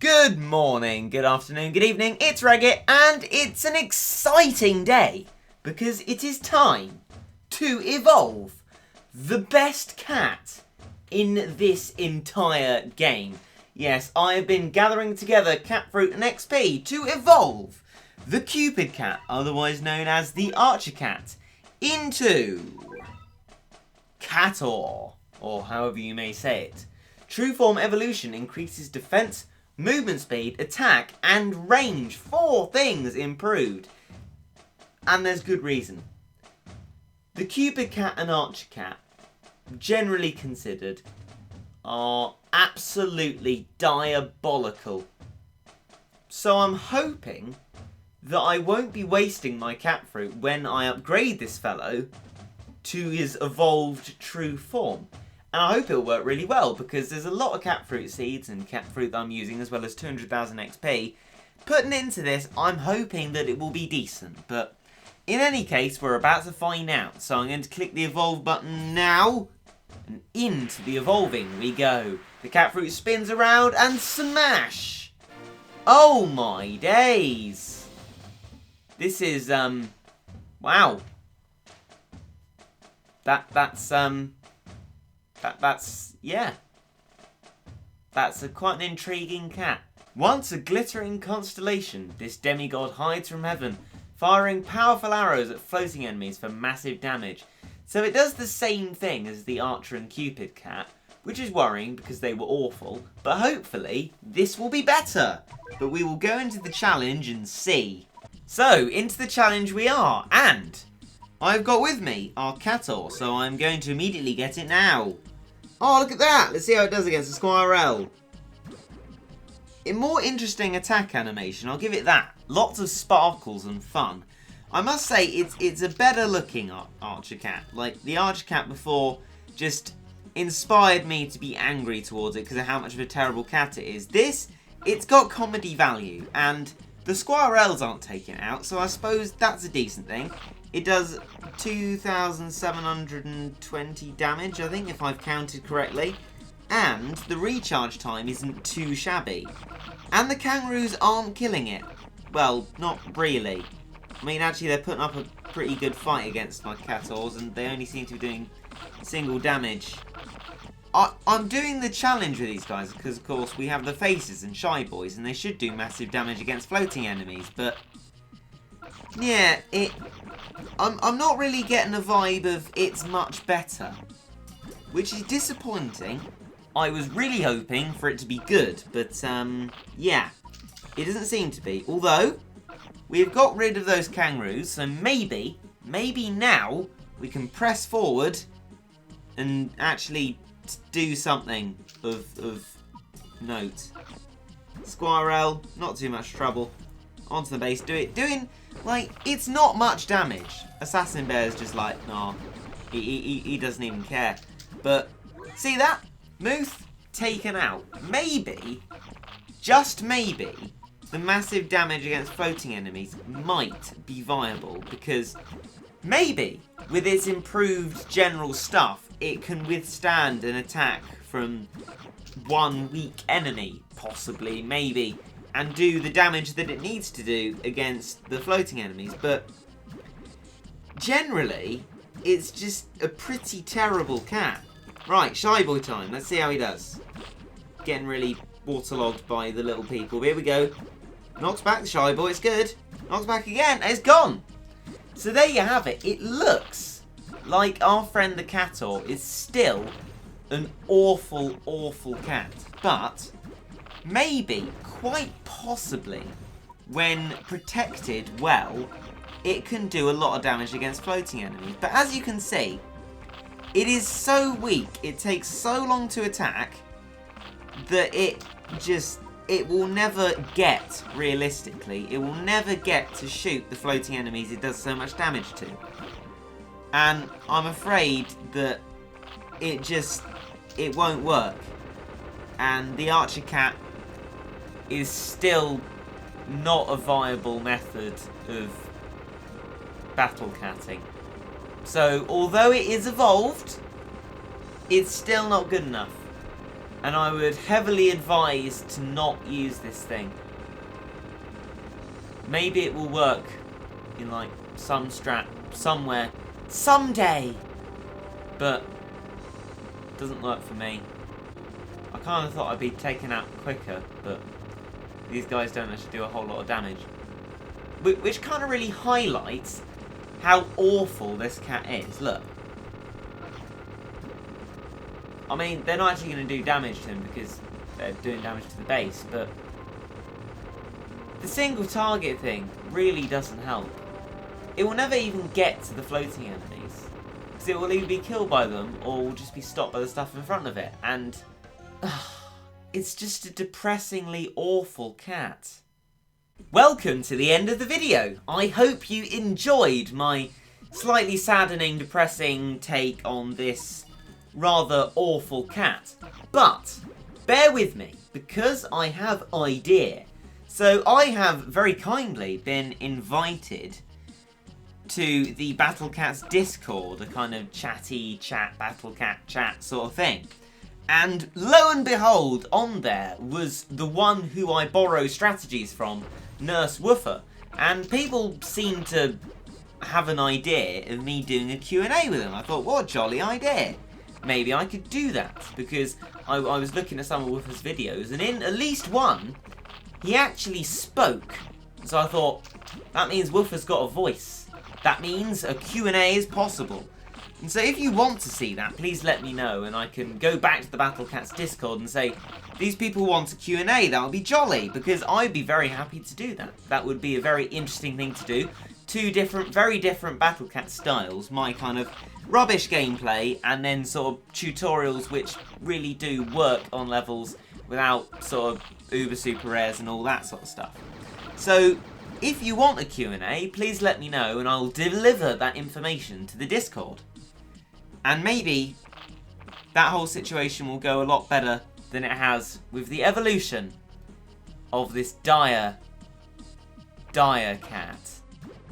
Good morning, good afternoon, good evening, it's Regit, and it's an exciting day because it is time to evolve the best cat in this entire game. Yes, I have been gathering together cat fruit and XP to evolve the Cupid cat, otherwise known as the Archer cat, into Cataur, or however you may say it. True form evolution increases defense, movement speed, attack, and range. 4 things improved. And there's good reason. The Cupid cat and Archer cat, generally considered, are absolutely diabolical. So I'm hoping that I won't be wasting my cat fruit when I upgrade this fellow to his evolved true form. And I hope it'll work really well, because there's a lot of cat fruit seeds and cat fruit that I'm using, as well as 200,000 XP. Putting into this, I'm hoping that it will be decent. But in any case, we're about to find out. So I'm going to click the evolve button now. And into the evolving we go. The cat fruit spins around and smash! Oh my days! This is, wow. Yeah. That's quite an intriguing cat. Once a glittering constellation, this demigod hides from heaven, firing powerful arrows at floating enemies for massive damage. So it does the same thing as the Archer and Cupid cat, which is worrying because they were awful, but hopefully this will be better. But we will go into the challenge and see. So, into the challenge we are, and I've got with me our Cataur, so I'm going to immediately get it now. Oh, look at that! Let's see how it does against the Squirrel. A more interesting attack animation, I'll give it that. Lots of sparkles and fun. I must say, it's a better looking Archer cat. Like, the Archer cat before just inspired me to be angry towards it because of how much of a terrible cat it is. This, it's got comedy value, and the Squirrels aren't taken out, so I suppose that's a decent thing. It does 2,720 damage, I think, if I've counted correctly. And the recharge time isn't too shabby. And the kangaroos aren't killing it. Well, not really. I mean, actually, they're putting up a pretty good fight against my Cataurs, and they only seem to be doing single damage. I'm doing the challenge with these guys because, of course, we have the faces and shy boys, and they should do massive damage against floating enemies, but yeah, I'm not really getting a vibe of it's much better, which is disappointing. I was really hoping for it to be good, but yeah, it doesn't seem to be. Although, we've got rid of those kangaroos, so maybe now we can press forward and actually do something of note. Squirrel, not too much trouble. Onto the base, doing, like, it's not much damage. Assassin Bear's just like, nah, he doesn't even care. But, see that? Muth taken out. Maybe, just maybe, the massive damage against floating enemies might be viable, because maybe, with its improved general stuff, it can withstand an attack from one weak enemy, possibly, maybe, and do the damage that it needs to do against the floating enemies. But generally, it's just a pretty terrible cat. Right, Shy Boy time. Let's see how he does. Getting really waterlogged by the little people. Here we go. Knocks back the Shy Boy. It's good. Knocks back again. It's gone. So there you have it. It looks like our friend the Cataur is still an awful, awful cat. But maybe, quite possibly, when protected well, it can do a lot of damage against floating enemies. But as you can see, it is so weak, it takes so long to attack, that it will never get, realistically, it will never get to shoot the floating enemies it does so much damage to. And I'm afraid that it won't work. And the Archer cat is still not a viable method of battle catting. So, although it is evolved, it's still not good enough. And I would heavily advise to not use this thing. Maybe it will work in like some strat somewhere someday, but it doesn't work for me. I kind of thought I'd be taken out quicker, but these guys don't actually do a whole lot of damage, which kind of really highlights how awful this cat is. Look, I mean, they're not actually going to do damage to him because they're doing damage to the base, but the single target thing really doesn't help. It will never even get to the floating enemies, because it will either be killed by them or will just be stopped by the stuff in front of it, and it's just a depressingly awful cat. Welcome to the end of the video. I hope you enjoyed my slightly saddening, depressing take on this rather awful cat. But bear with me, because I have idea. So I have very kindly been invited to the Battle Cats Discord, a kind of chatty chat, Battle Cat chat sort of thing. And lo and behold, on there was the one who I borrow strategies from, Nurse Woofer. And people seemed to have an idea of me doing a Q&A with him. I thought, what a jolly idea. Maybe I could do that, because I was looking at some of Woofer's videos, and in at least one, he actually spoke. So I thought, that means Woofer's got a voice. That means a Q&A is possible. And so if you want to see that, please let me know, and I can go back to the Battle Cats Discord and say, these people want a Q&A, that would be jolly, because I'd be very happy to do that. That would be a very interesting thing to do. Two very different Battle Cat styles, my kind of rubbish gameplay, and then sort of tutorials which really do work on levels without sort of uber super rares and all that sort of stuff. So if you want a Q&A, please let me know and I'll deliver that information to the Discord. And maybe that whole situation will go a lot better than it has with the evolution of this dire cat.